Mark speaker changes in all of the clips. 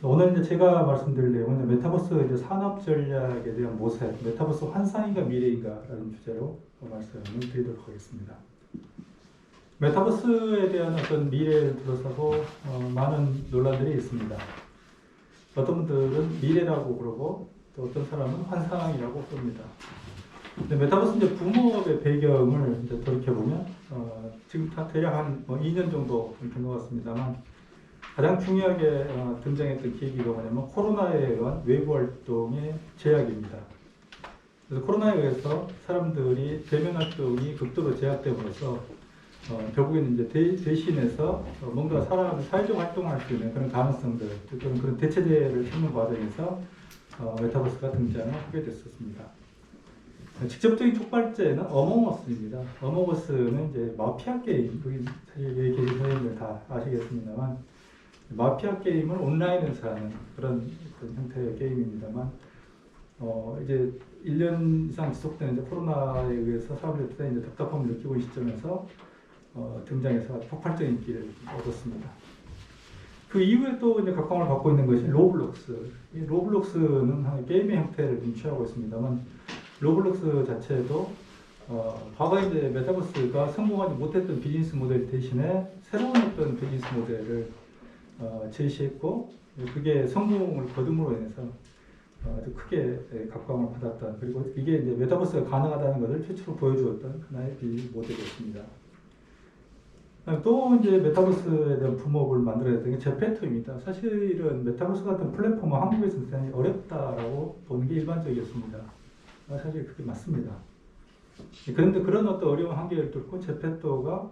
Speaker 1: 오늘 이제 제가 말씀드릴 내용은 메타버스 이제 산업 전략에 대한 모색, 메타버스 환상인가 미래인가라는 주제로 말씀을 드리도록 하겠습니다. 메타버스에 대한 어떤 미래를 둘러싸고 많은 논란들이 있습니다. 어떤 분들은 미래라고 그러고 또 어떤 사람은 환상이라고 부릅니다. 근데 메타버스 이제 붐업의 배경을 이제 돌이켜보면 지금 다 대략 한 2년 정도 된 것 같습니다만 가장 중요하게 등장했던 계기가 뭐냐면 코로나에 의한 외부 활동의 제약입니다. 그래서 코로나에 의해서 사람들이 대면 활동이 극도로 제약됨으로써 결국에는 이제 대신해서 뭔가 사회적 활동을 할 수 있는 그런 가능성들, 또는 그런 대체제를 찾는 과정에서 메타버스가 등장을 하게 됐었습니다. 직접적인 촉발제는 어몽어스입니다. 어몽어스는 이제 마피아 게임, 여기 사실 여기 계신 선생님들 다 아시겠습니다만 마피아 게임을 온라인에서 하는 그런 형태의 게임입니다만 이제 1년 이상 지속되는 이제 코로나에 의해서 사람들이 이제 답답함을 느끼고 있는 시점에서 등장해서 폭발적인 인기를 얻었습니다. 그 이후에 또 이제 각광을 받고 있는 것이 로블록스. 이 로블록스는 하나의 게임의 형태를 좀 취하고 있습니다만 로블록스 자체도 과거에 이제 메타버스가 성공하지 못했던 비즈니스 모델 대신에 새로운 어떤 비즈니스 모델을 제시했고 그게 성공을 거둠으로 인해서 아주 크게 각광을 받았던, 그리고 이게 이제 메타버스가 가능하다는 것을 최초로 보여주었던 하나의 비즈니스 모델이었습니다. 또 이제 메타버스에 대한 붐업을 만들어야 되는 게 제페토입니다. 사실은 메타버스 같은 플랫폼은 한국에서 굉장히 어렵다라고 보는 게 일반적이었습니다. 사실 그게 맞습니다. 그런데 그런 어떤 어려운 한계를 뚫고 제페토가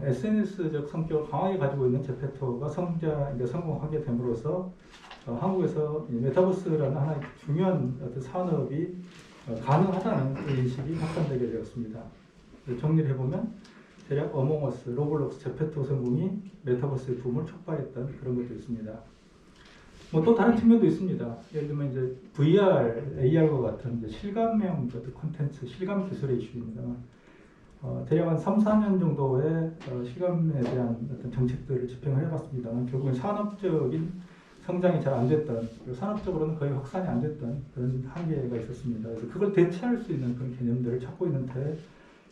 Speaker 1: SNS적 성격을 강하게 가지고 있는 제페토가 성공하게 됨으로써 한국에서 메타버스라는 하나의 중요한 어떤 산업이 가능하다는 인식이 확산되게 되었습니다. 정리를 해보면 대략 어몽어스, 로블록스, 제페토 성공이 메타버스의 붐을 촉발했던 그런 것도 있습니다. 뭐 또 다른 측면도 있습니다. 예를 들면 이제 VR, AR과 같은 이제 실감형 어떤 콘텐츠, 실감 기술의 이슈입니다만 대략 한 3, 4년 정도의 실감에 대한 어떤 정책들을 집행을 해봤습니다만 결국엔 산업적인 성장이 잘 안 됐던, 그리고 산업적으로는 거의 확산이 안 됐던 그런 한계가 있었습니다. 그래서 그걸 대체할 수 있는 그런 개념들을 찾고 있는 데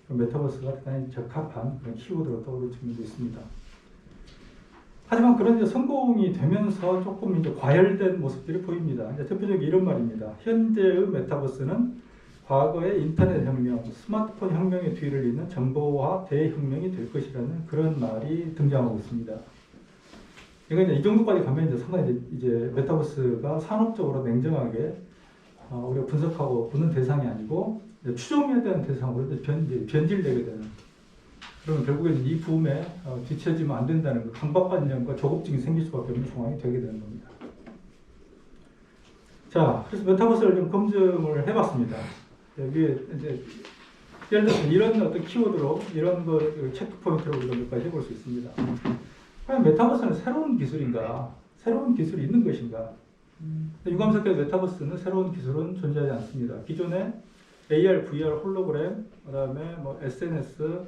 Speaker 1: 메타버스가 대단히 적합한 그런 키워드로 떠오를 측면도 있습니다. 하지만 그런 이제 성공이 되면서 조금 이제 과열된 모습들이 보입니다. 이제 대표적인 이런 말입니다. 현재의 메타버스는 과거의 인터넷 혁명, 스마트폰 혁명의 뒤를 잇는 정보화 대혁명이 될 것이라는 그런 말이 등장하고 있습니다. 이건 이제 이 정도까지 가면 이제 상당히 이제 메타버스가 산업적으로 냉정하게 우리가 분석하고 보는 대상이 아니고 추정에 대한 대상으로 변질되게 되는, 그러면 결국에는 이 붐에 뒤처지면 안 된다는 강박관념과 조급증이 생길 수밖에 없는 상황이 되게 되는 겁니다. 자, 그래서 메타버스를 좀 검증을 해봤습니다. 여기에 이제 예를 들어서 이런 어떤 키워드로 이런 거 체크 포인트로 우리가 몇 가지 해볼 수 있습니다. 과연 메타버스는 새로운 기술인가? 새로운 기술이 있는 것인가? 유감스럽게 메타버스는 새로운 기술은 존재하지 않습니다. 기존에 AR, VR, 홀로그램, 그다음에 뭐 SNS,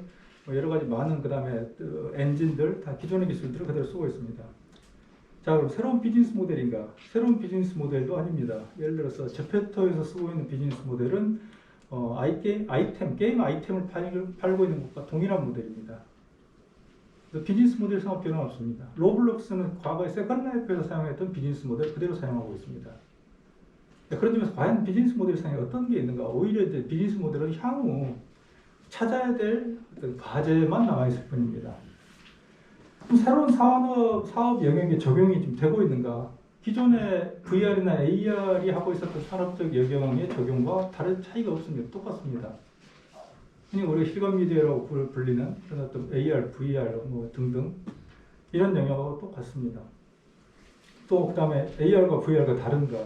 Speaker 1: 뭐 여러 가지 많은 그다음에 엔진들 다 기존의 기술들을 그대로 쓰고 있습니다. 자, 그럼 새로운 비즈니스 모델인가? 새로운 비즈니스 모델도 아닙니다. 예를 들어서 제페토에서 쓰고 있는 비즈니스 모델은 게임 아이템을 팔고 있는 것과 동일한 모델입니다. 비즈니스 모델 상업 변화 없습니다. 로블록스는 과거에 세컨라이프에서 사용했던 비즈니스 모델 그대로 사용하고 있습니다. 그런 점에서 과연 비즈니스 모델 상에 어떤 게 있는가? 오히려 이제 비즈니스 모델은 향후 찾아야 될 어떤 과제만 남아있을 뿐입니다. 그럼 새로운 사업 영역에 적용이 좀 되고 있는가? 기존의 VR이나 AR이 하고 있었던 산업적 영역의 적용과 다른 차이가 없습니다. 똑같습니다. 그냥 우리가 실감 미디어라고 불리는 그런 어떤 AR, VR 뭐 등등 이런 영역하고 똑같습니다. 또 그다음에 AR과 VR과 다른가?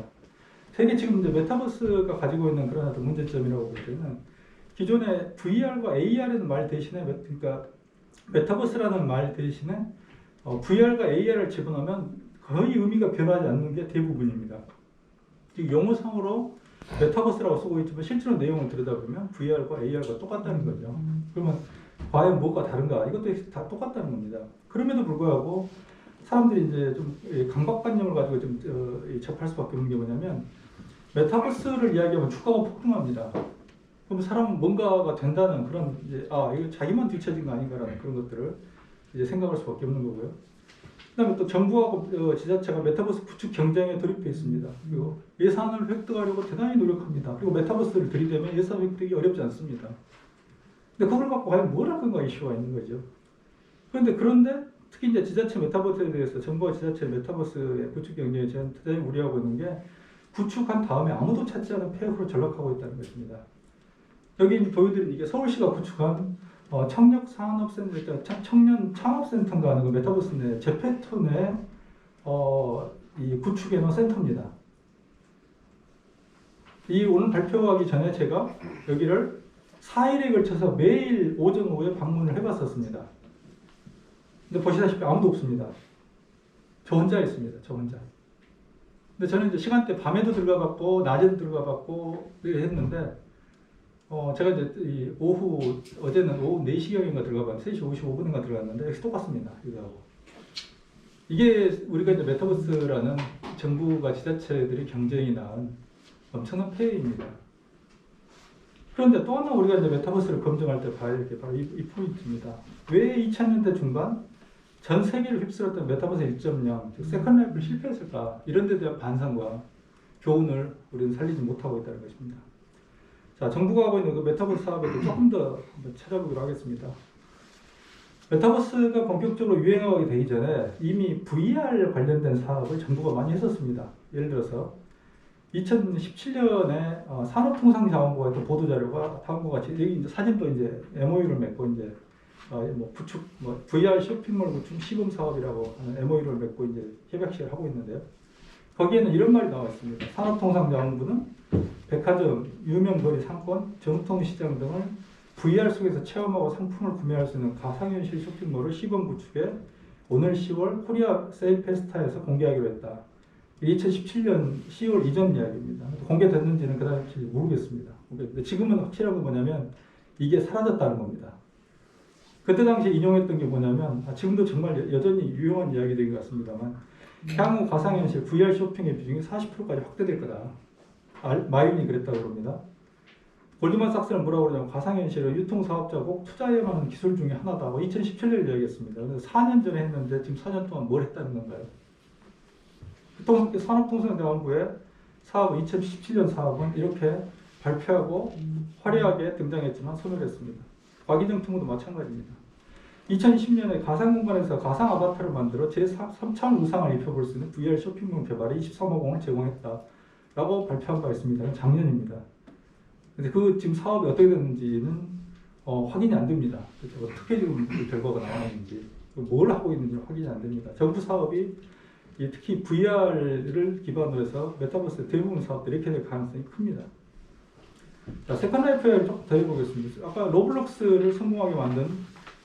Speaker 1: 세계 지금 이제 메타버스가 가지고 있는 그런 어떤 문제점이라고 볼 때는 기존의 VR과 AR이라는 말 대신에 그러니까 메타버스라는 말 대신에 VR과 AR을 집어넣으면 거의 의미가 변하지 않는 게 대부분입니다. 즉 용어상으로 메타버스라고 쓰고 있지만 실제로 내용을 들여다보면 VR과 AR과 똑같다는 거죠. 그러면 과연 뭐가 다른가? 이것도 다 똑같다는 겁니다. 그럼에도 불구하고 사람들이 이제 좀 강박관념을 가지고 좀 접할 수밖에 없는 게 뭐냐면 메타버스를 이야기하면 주가가 폭등합니다. 그럼 사람은 뭔가가 된다는 그런 이제 이거 자기만 뒤처진 거 아닌가라는 그런 것들을 이제 생각할 수밖에 없는 거고요. 그다음에 또 정부하고 지자체가 메타버스 구축 경쟁에 돌입해 있습니다. 그리고 예산을 획득하려고 대단히 노력합니다. 그리고 메타버스를 들이대면 예산 획득이 어렵지 않습니다. 근데 그걸 갖고 과연 뭘 할 건가 이슈가 있는 거죠. 그런데 특히 이제 지자체 메타버스에 대해서 정부와 지자체 메타버스의 구축 경쟁에 저는 대단히 우려하고 있는 게 구축한 다음에 아무도 찾지 않은 폐허로 전락하고 있다는 것입니다. 여기 보여드린 이게 서울시가 구축한 청년 창업센터인가 하는 그 메타버스 내 제페토 내 이 구축해 놓은 센터입니다. 이 오늘 발표하기 전에 제가 여기를 4일에 걸쳐서 매일 오전 오후에 방문을 해봤었습니다. 근데 보시다시피 아무도 없습니다. 저 혼자 있습니다. 저 혼자. 근데 저는 이제 시간대 밤에도 들어가봤고 낮에도 들어가봤고 했는데 제가 이제 어제는 오후 4시경인가 들어가봤는데 3시 55분인가 들어갔는데 역시 똑같습니다. 이게 우리가 이제 메타버스라는 정부가 지자체들이 경쟁이 낳은 엄청난 폐해입니다. 그런데 또 하나 우리가 이제 메타버스를 검증할 때 봐야 될 게 바로 이 포인트입니다. 왜 2000년대 중반 전 세계를 휩쓸었던 메타버스 1.0, 즉 세컨라이프를 실패했을까? 이런 데 대한 반성과 교훈을 우리는 살리지 못하고 있다는 것입니다. 자, 정부가 하고 있는 그 메타버스 사업에 조금 더 한번 찾아보기로 하겠습니다. 메타버스가 본격적으로 유행하게 되기 전에 이미 VR 관련된 사업을 정부가 많이 했었습니다. 예를 들어서 2017년에 산업통상자원부가 했던 보도자료가 다음과 같이 여기 이제 사진도 이제 MOU를 맺고 이제 구축 VR 쇼핑몰 구축 시범 사업이라고 하는 MOU를 맺고 이제 협약식을 하고 있는데요. 거기에는 이런 말이 나와 있습니다. 산업통상자원부는 백화점, 유명거리 상권, 전통시장 등을 VR 속에서 체험하고 상품을 구매할 수 있는 가상현실 쇼핑몰을 시범 구축해 오늘 10월 코리아 세일 페스타에서 공개하기로 했다. 2017년 10월 이전 이야기입니다. 공개됐는지는 그 당시 모르겠습니다. 근데 지금은 확실한 건 뭐냐면 이게 사라졌다는 겁니다. 그때 당시 인용했던 게 뭐냐면 지금도 정말 여전히 유용한 이야기들인 것 같습니다만 향후 가상현실 VR 쇼핑의 비중이 40%까지 확대될 거다. 마윤이 그랬다고 그럽니다. 골드만삭스는 뭐라고 그러냐면 가상현실은 유통사업자가 꼭 투자해야만 하는 기술 중에 하나다. 2017년에 이야기했습니다. 그래서 4년 전에 했는데 지금 4년 동안 뭘 했다는 건가요? 산업통상자원부의 사업은 2017년 사업은 이렇게 발표하고 화려하게 등장했지만 소멸했습니다. 과기정통도 마찬가지입니다. 2010년에 가상공간에서 가상 아바타를 만들어 제3차원 의상을 입혀볼 수 있는 VR 쇼핑몰 개발에 23억 원을 제공했다라고 발표한 바 있습니다. 작년입니다. 근데 그 지금 사업이 어떻게 됐는지는 확인이 안 됩니다. 그렇죠? 어떻게 지금 그 결과가 나왔는지 뭘 하고 있는지 확인이 안 됩니다. 정부 사업이 특히 VR을 기반으로 해서 메타버스 대부분 사업들이 이렇게 될 가능성이 큽니다. 자, 세컨라이프에 조금 더 해보겠습니다. 아까 로블록스를 성공하게 만든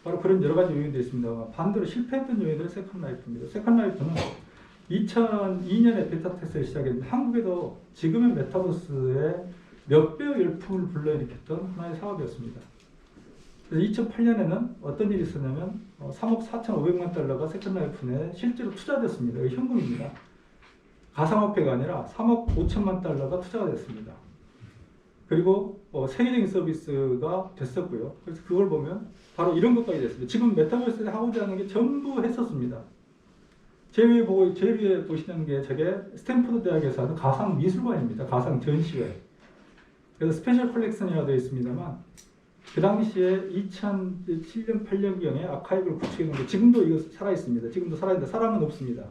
Speaker 1: 바로 그런 여러 가지 요인들이 있습니다. 반대로 실패했던 요인들은 세컨라이프입니다. 세컨라이프는 2002년에 베타 테스트를 시작했는데 한국에도 지금의 메타버스의 몇 배의 열풍을 불러일으켰던 하나의 사업이었습니다. 그래서 2008년에는 어떤 일이 있었냐면 3억 4,500만 달러가 세컨라이프 내에 실제로 투자됐습니다. 이게 현금입니다. 가상화폐가 아니라 3억 5천만 달러가 투자가 됐습니다. 그리고 세계적인 서비스가 됐었고요. 그래서 그걸 보면 바로 이런 것까지 됐습니다. 지금 메타버스에 하고자 하는 게 전부 했었습니다. 제일 위에 보시는 게 저게 스탠포드 대학에서 하는 가상 미술관입니다. 가상 전시회. 그래서 스페셜 컬렉션이라고 되어 있습니다만 그 당시에 2007년 8년경에 아카이브를 구축해 놓은 게 지금도 이거 살아 있습니다. 지금도 살아 있는데 사람은 없습니다.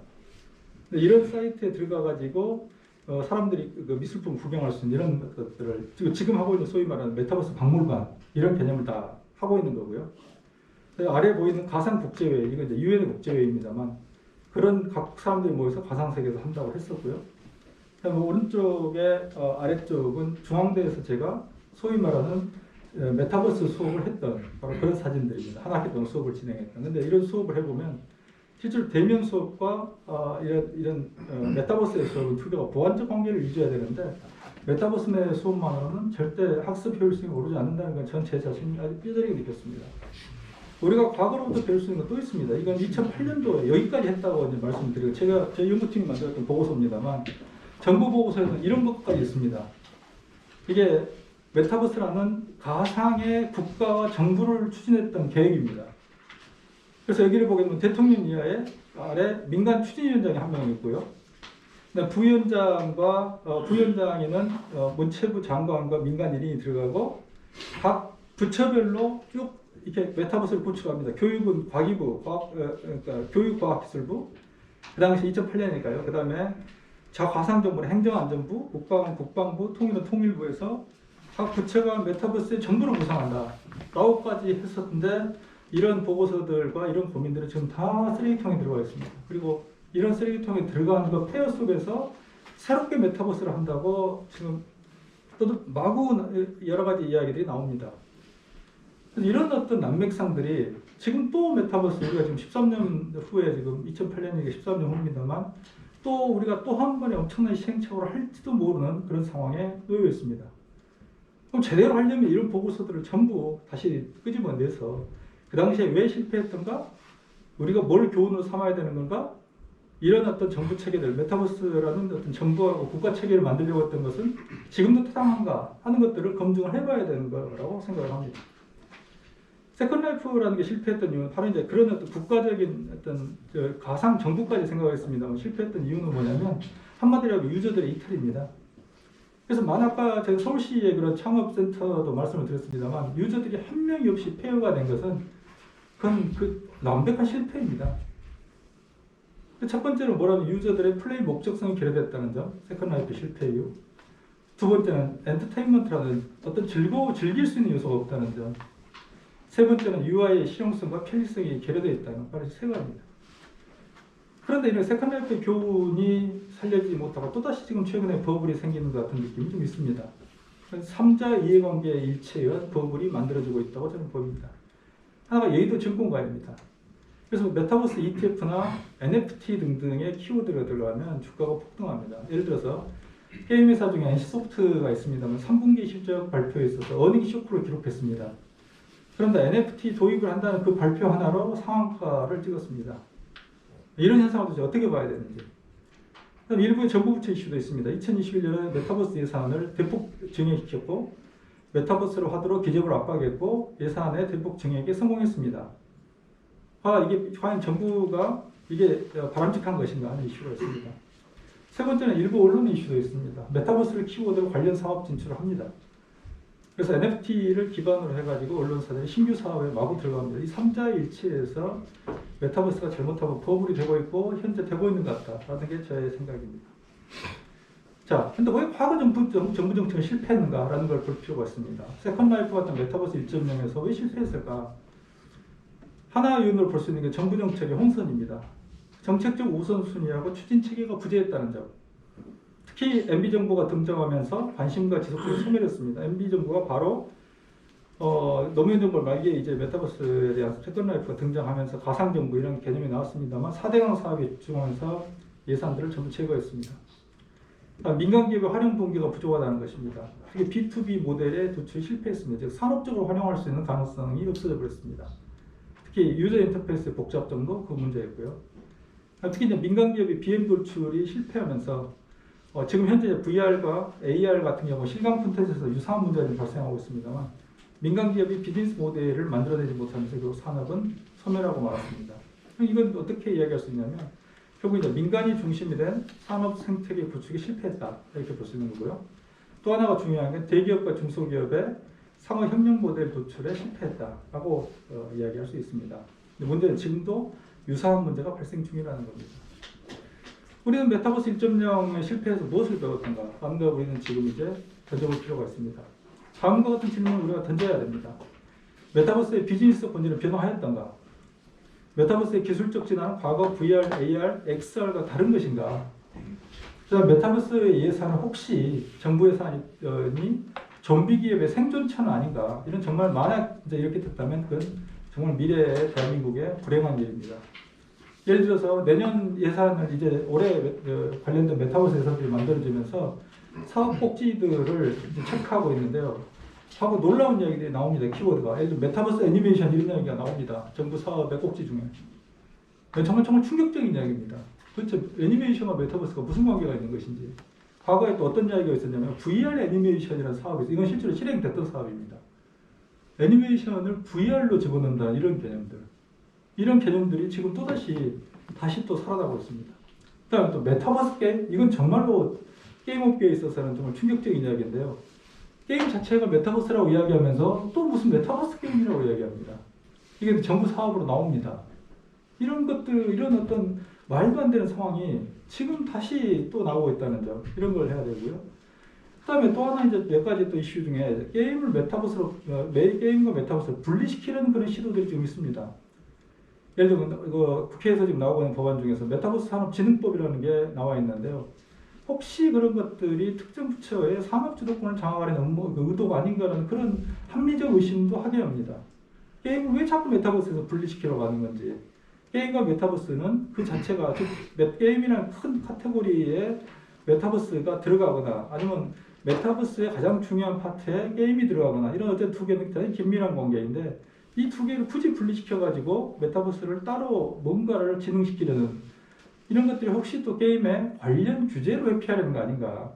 Speaker 1: 이런 사이트에 들어가 가지고 사람들이 그 미술품 구경할 수 있는 이런 것들을 지금 하고 있는 소위 말하는 메타버스 박물관 이런 개념을 다 하고 있는 거고요. 아래 보이는 가상 국제회의 이건 이제 유엔의 국제회의입니다만 그런 각 사람들이 모여서 가상 세계에서 한다고 했었고요. 오른쪽에 아래쪽은 중앙대에서 제가 소위 말하는 메타버스 수업을 했던 바로 그런 사진들입니다. 한 학기 동안 수업을 진행했던. 근데 이런 수업을 해보면 실제로 대면 수업과 이런 메타버스의 수업은 두 개가 보완적 관계를 유지해야 되는데 메타버스 내 수업만으로는 절대 학습 효율성이 오르지 않는다는 건 전 제 자신이 아주 뼈저리게 느꼈습니다. 우리가 과거로부터 배울 수 있는 건 또 있습니다. 이건 2008년도에 여기까지 했다고 이제 말씀드리고, 제가 저희 연구팀이 만들었던 보고서입니다만, 정부 보고서에는 이런 것까지 있습니다. 이게 메타버스라는 가상의 국가와 정부를 추진했던 계획입니다. 그래서 여기를 보게 되면 대통령 이하에 아래 민간 추진위원장이 한 명 있고요. 부위원장과 부위원장에는 문체부 장관과 민간 1인이 들어가고, 각 부처별로 쭉 이렇게 메타버스를 구축합니다. 교육은 과기부, 그러니까 교육과학기술부, 그 당시 2008년이니까요. 그 다음에 가상정보는 행정안전부, 국방부, 통일부에서 각 부처가 메타버스의 정보를 구상한다 라고까지 했었는데, 이런 보고서들과 이런 고민들은 지금 다 쓰레기통에 들어가 있습니다. 그리고 이런 쓰레기통에 들어가는 그 폐허 속에서 새롭게 메타버스를 한다고 지금 또 마구 여러 가지 이야기들이 나옵니다. 이런 어떤 난맥상들이 지금 또 메타버스, 우리가 지금 13년 후에, 지금 2008년이니까 13년 후입니다만, 또 우리가 또 한 번에 엄청난 시행착오를 할지도 모르는 그런 상황에 놓여 있습니다. 그럼 제대로 하려면 이런 보고서들을 전부 다시 끄집어내서 그 당시에 왜 실패했던가? 우리가 뭘 교훈으로 삼아야 되는 건가? 이런 어떤 정부 체계들, 메타버스라는 어떤 정부하고 국가 체계를 만들려고 했던 것은 지금도 타당한가 하는 것들을 검증을 해봐야 되는 거라고 생각을 합니다. 세컨라이프라는 게 실패했던 이유는 바로 이제 그런 어떤 국가적인 어떤 가상 정부까지 생각했습니다만, 실패했던 이유는 뭐냐면 한마디로 하면 유저들의 이탈입니다. 그래서 아까 제가 서울시의 그런 창업센터도 말씀을 드렸습니다만, 유저들이 한 명이 없이 폐허가 된 것은 그건 완벽한 실패입니다. 첫 번째는 뭐라면 유저들의 플레이 목적성이 결여됐다는 점, 세컨라이프 실패 이유. 두 번째는 엔터테인먼트라는 어떤 즐길 수 있는 요소가 없다는 점. 세 번째는 UI의 실용성과 편리성이 결여되어 있다는, 바로 세 가지입니다. 그런데 이런 세컨라이프의 교훈이 살려지지 못하고 또다시 지금 최근에 버블이 생기는 것 같은 느낌이 좀 있습니다. 3자 이해관계의 일체에 의한 버블이 만들어지고 있다고 저는 보입니다. 하나가 여의도 증권가입니다. 그래서 메타버스 ETF나 NFT 등등의 키워드가 들어가면 주가가 폭등합니다. 예를 들어서 게임 회사 중에 NC소프트가 있습니다만 3분기 실적 발표에 있어서 어닝 쇼크를 기록했습니다. 그런데 NFT 도입을 한다는 그 발표 하나로 상한가를 찍었습니다. 이런 현상을 도대체 어떻게 봐야 되는지. 그다음 일부의 정부 부채 이슈도 있습니다. 2021년에 메타버스 예산을 대폭 증액시켰고, 메타버스를 하도록 기재부를 압박했고, 예산의 대폭 증액에 성공했습니다. 이게 과연 정부가 이게 바람직한 것인가 하는 이슈가 있습니다. 세 번째는 일부 언론의 이슈도 있습니다. 메타버스를 키워드로 관련 사업 진출을 합니다. 그래서 NFT를 기반으로 해가지고 언론사들이 신규 사업에 마구 들어갑니다. 이 3자의 일치에서 메타버스가 잘못하면 버블이 되고 있고 현재 되고 있는 것 같다라는 게 저의 생각입니다. 자, 근데 왜 과거 정부 정책은 실패했는가라는 걸 볼 필요가 있습니다. 세컨라이프 같은 메타버스 1.0에서 왜 실패했을까? 하나의 요인으로 볼 수 있는 게 정부 정책의 혼선입니다. 정책적 우선순위하고 추진 체계가 부재했다는 점. 특히 MB정부가 등장하면서 관심과 지속력이 소멸했습니다. MB정부가 바로 노무현 정부 말기에 이제 메타버스에 대한 세컨라이프가 등장하면서 가상정부 이런 개념이 나왔습니다만 4대강 사업에 집중하면서 예산들을 전부 제거했습니다. 민간기업의 활용 동기가 부족하다는 것입니다. 특히 B2B 모델의 도출이 실패했습니다. 즉 산업적으로 활용할 수 있는 가능성이 없어져 버렸습니다. 특히 유저 인터페이스의 복잡성도 그 문제였고요. 특히 이제 민간기업의 BM 도출이 실패하면서 지금 현재 VR과 AR 같은 경우 실감 콘텐츠에서 유사한 문제가 발생하고 있습니다만, 민간기업이 비즈니스 모델을 만들어내지 못하면서 결국 산업은 소멸하고 말았습니다. 이건 어떻게 이야기할 수 있냐면, 결국 이제 민간이 중심이 된 산업 생태계 구축이 실패했다 이렇게 볼 수 있는 거고요. 또 하나가 중요한 게 대기업과 중소기업의 상호 협력 모델 도출에 실패했다라고 이야기할 수 있습니다. 문제는 지금도 유사한 문제가 발생 중이라는 겁니다. 우리는 메타버스 1.0에 실패해서 무엇을 배웠던가 하는 걸 우리는 지금 이제 던져볼 필요가 있습니다. 다음과 같은 질문을 우리가 던져야 됩니다. 메타버스의 비즈니스 본질은 변화하였던가? 메타버스의 기술적 진화는 과거 VR, AR, XR과 다른 것인가? 그다음 메타버스의 예산은 혹시 정부 예산이 좀비 기업의 생존차는 아닌가? 이런 정말 만약 이제 이렇게 됐다면 그건 정말 미래의 대한민국의 불행한 일입니다. 예를 들어서 내년 예산을 이제 올해 관련된 메타버스 예산들이 만들어지면서 사업 복지들을 체크하고 있는데요. 하고 놀라운 이야기들이 나옵니다. 키워드가. 예를 들어 메타버스 애니메이션 이런 이야기가 나옵니다. 정부 사업의 꼭지 중에. 정말 충격적인 이야기입니다. 도대체 애니메이션과 메타버스가 무슨 관계가 있는 것인지. 과거에 또 어떤 이야기가 있었냐면 VR 애니메이션이라는 사업이 있어요. 이건 실제로 실행됐던 사업입니다. 애니메이션을 VR로 집어넣는다 이런 개념들. 이런 개념들이 지금 다시 또 살아나고 있습니다. 그 다음에 또 메타버스 게임. 이건 정말로 게임 업계에 있어서는 정말 충격적인 이야기인데요. 게임 자체가 메타버스라고 이야기하면서 또 무슨 메타버스 게임이라고 이야기합니다. 이게 정부 사업으로 나옵니다. 이런 것들, 이런 어떤 말도 안 되는 상황이 지금 다시 또 나오고 있다는 점, 이런 걸 해야 되고요. 그 다음에 또 하나 이제 몇 가지 또 이슈 중에 게임을 메타버스로, 게임과 메타버스를 분리시키려는 그런 시도들이 좀 있습니다. 예를 들면 국회에서 지금 나오고 있는 법안 중에서 메타버스 산업진흥법이라는 게 나와 있는데요. 혹시 그런 것들이 특정 부처의 산업 주도권을 장악하려는 의도가 아닌가라는 그런 합리적 의심도 하게 합니다. 게임을 왜 자꾸 메타버스에서 분리시키려고 하는 건지. 게임과 메타버스는 그 자체가, 즉 게임이라는 큰 카테고리에 메타버스가 들어가거나 아니면 메타버스의 가장 중요한 파트에 게임이 들어가거나 이런 어떤 두 개는 굉장히 긴밀한 관계인데 이 두 개를 굳이 분리시켜가지고 메타버스를 따로 뭔가를 진흥시키려는 이런 것들이 혹시 또 게임의 관련 규제로 회피하려는 거 아닌가.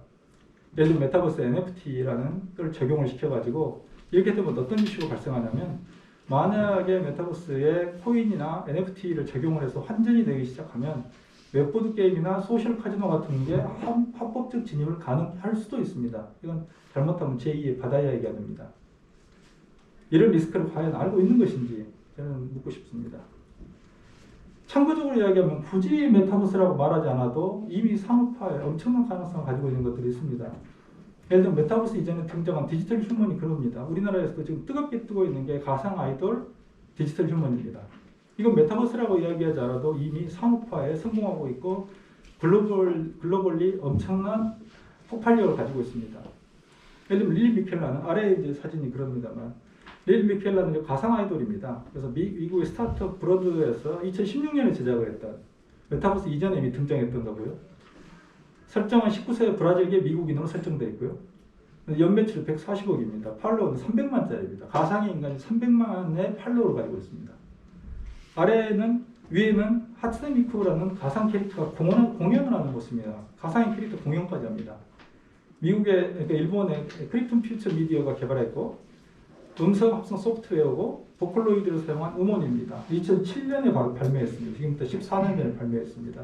Speaker 1: 예를 들어 메타버스 NFT라는 걸 적용을 시켜가지고 이렇게 되면 어떤 이슈가 발생하냐면 만약에 메타버스에 코인이나 NFT를 적용을 해서 환전이 되기 시작하면 웹보드 게임이나 소셜 카지노 같은 게 합법적 진입을 가능할 수도 있습니다. 이건 잘못하면 제2의 바다야 얘기가 됩니다. 이런 리스크를 과연 알고 있는 것인지 저는 묻고 싶습니다. 참고적으로 이야기하면 굳이 메타버스라고 말하지 않아도 이미 산업화에 엄청난 가능성을 가지고 있는 것들이 있습니다. 예를 들면 메타버스 이전에 등장한 디지털 휴먼이 그럽니다. 우리나라에서도 지금 뜨겁게 뜨고 있는 게 가상 아이돌 디지털 휴먼입니다. 이건 메타버스라고 이야기하지 않아도 이미 산업화에 성공하고 있고 글로벌리 엄청난 폭발력을 가지고 있습니다. 예를 들면 릴 미켈라는 아래에 이제 사진이 그럽니다만 릴 미켈라는 가상 아이돌입니다. 그래서 미국의 스타트업 브로드에서 2016년에 제작을 했던 메타버스 이전에 이미 등장했던 거고요. 설정은 19세 브라질계 미국인으로 설정되어 있고요. 연매출 140억입니다. 팔로워는 300만짜리입니다. 가상의 인간이 300만의 팔로워를 가지고 있습니다. 위에는 하츠네 미쿠라는 가상 캐릭터가 공연을 하는 모습입니다. 가상의 캐릭터 공연까지 합니다. 그러니까 일본의 크립톤 퓨처 미디어가 개발했고 음성 합성 소프트웨어고 보컬로이드를 사용한 음원입니다. 2007년에 발매했습니다. 지금부터 14년 전에 발매했습니다.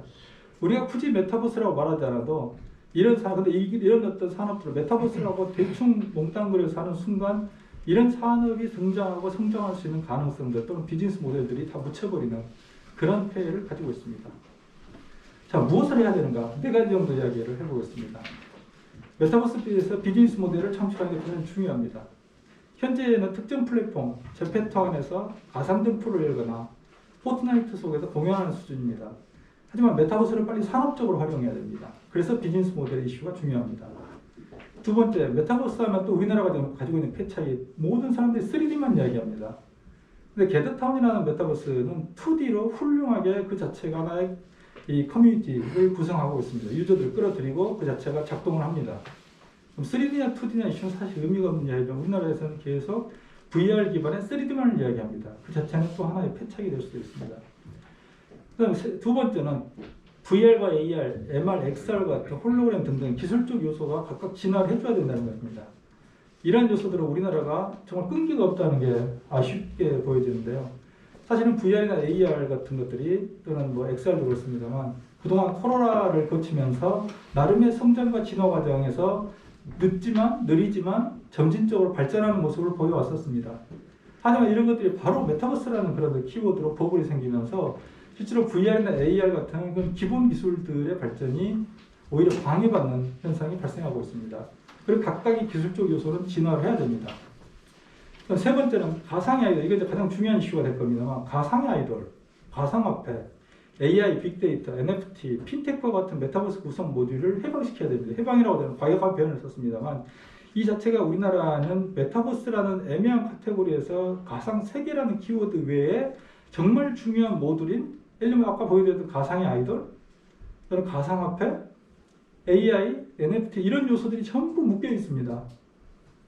Speaker 1: 우리가 굳이 메타버스라고 말하지 않아도 근데 이런 어떤 산업들을 메타버스라고 대충 몽땅거려서 하는 순간 이런 산업이 등장하고 성장할 수 있는 가능성들 또는 비즈니스 모델들이 다 묻혀버리는 그런 폐해를 가지고 있습니다. 자, 무엇을 해야 되는가? 4가지 정도 이야기를 해보겠습니다. 메타버스에서 비즈니스 모델을 창출하는 게 굉장히 중요합니다. 현재는 특정 플랫폼, 제페토 안에서 가상 점포를 열거나 포트나이트 속에서 공연하는 수준입니다. 하지만 메타버스를 빨리 산업적으로 활용해야 됩니다. 그래서 비즈니스 모델 이슈가 중요합니다. 두 번째, 메타버스 하면 또 우리나라가 가지고 있는 폐차이, 모든 사람들이 3D만 이야기합니다. 근데 게드타운이라는 메타버스는 2D로 훌륭하게 그 자체가 하나의 이 커뮤니티를 구성하고 있습니다. 유저들을 끌어들이고 그 자체가 작동을 합니다. 그럼 3D냐 2D냐 이슈는 사실 의미가 없는 이야기죠. 우리나라에서는 계속 VR 기반의 3D만을 이야기합니다. 그 자체는 또 하나의 패착이 될 수도 있습니다. 그 다음에 두 번째는 VR과 AR, MR, XR 같은 홀로그램 등등 기술적 요소가 각각 진화를 해줘야 된다는 것입니다. 이러한 요소들은 우리나라가 정말 끈기가 없다는 게 아쉽게 보여지는데요. 사실은 VR이나 AR 같은 것들이 또는 뭐 XR도 그렇습니다만 그동안 코로나를 거치면서 나름의 성장과 진화 과정에서 느리지만 점진적으로 발전하는 모습을 보여왔었습니다. 하지만 이런 것들이 바로 메타버스라는 그런 키워드로 버블이 생기면서 실제로 VR이나 AR 같은 그런 기본 기술들의 발전이 오히려 방해받는 현상이 발생하고 있습니다. 그리고 각각의 기술적 요소는 진화를 해야 됩니다. 세 번째는 가상의 아이돌, 이게 이제 가장 중요한 이슈가 될 겁니다만 가상의 아이돌, 가상화폐, AI, 빅데이터, NFT, 핀텍과 같은 메타버스 구성 모듈을 해방시켜야 됩니다. 해방이라고 되는 과격한 표현을 썼습니다만 이 자체가 우리나라는 메타버스라는 애매한 카테고리에서 가상 세계라는 키워드 외에 정말 중요한 모듈인 예를 들면 아까 보여드렸던 가상의 아이돌 또는 가상화폐, AI, NFT 이런 요소들이 전부 묶여 있습니다.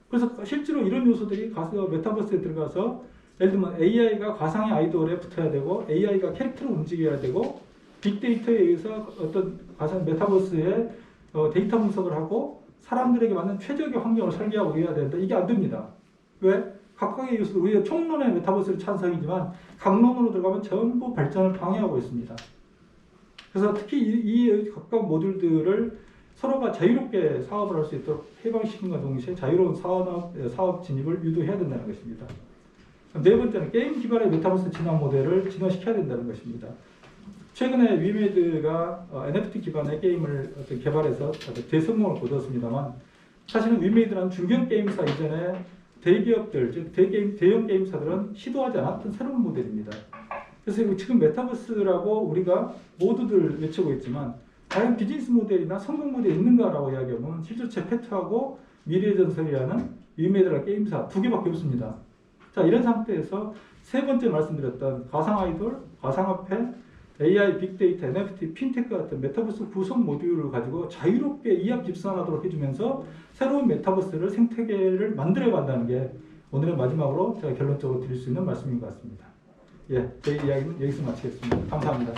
Speaker 1: 그래서 실제로 이런 요소들이 가서 메타버스에 들어가서 예를 들면 AI가 가상의 아이돌에 붙어야 되고 AI가 캐릭터를 움직여야 되고 빅데이터에 의해서 어떤 가상 메타버스에 데이터 분석을 하고 사람들에게 맞는 최적의 환경을 설계하고 이래야 되는데 이게 안 됩니다. 왜? 각각의 요소들 우리가 총론의 메타버스를 찬성이지만 강론으로 들어가면 전부 발전을 방해하고 있습니다. 그래서 특히 이 각각 모듈들을 서로가 자유롭게 사업을 할 수 있도록 해방시킨과 동시에 자유로운 사업 진입을 유도해야 된다는 것입니다. 네 번째는 게임 기반의 메타버스 진화 모델을 진화시켜야 된다는 것입니다. 최근에 위메이드가 NFT 기반의 게임을 개발해서 대성공을 거뒀습니다만 사실은 위메이드라는 중견 게임사 이전에 대기업들, 즉 대형 게임사들은 시도하지 않았던 새로운 모델입니다. 그래서 지금 메타버스라고 우리가 모두들 외치고 있지만 과연 비즈니스 모델이나 성공 모델이 있는가라고 이야기하면 실제 제페트하고 미래의 전설이라는 위메이드라는 게임사 두 개밖에 없습니다. 자, 이런 상태에서 세 번째 말씀드렸던 가상 아이돌, 가상화폐, AI, 빅데이터, NFT, 핀테크 같은 메타버스 구성 모듈을 가지고 자유롭게 이합 집산하도록 해주면서 새로운 메타버스를 생태계를 만들어 간다는 게 오늘의 마지막으로 제가 결론적으로 드릴 수 있는 말씀인 것 같습니다. 예, 저희 이야기는 여기서 마치겠습니다. 감사합니다.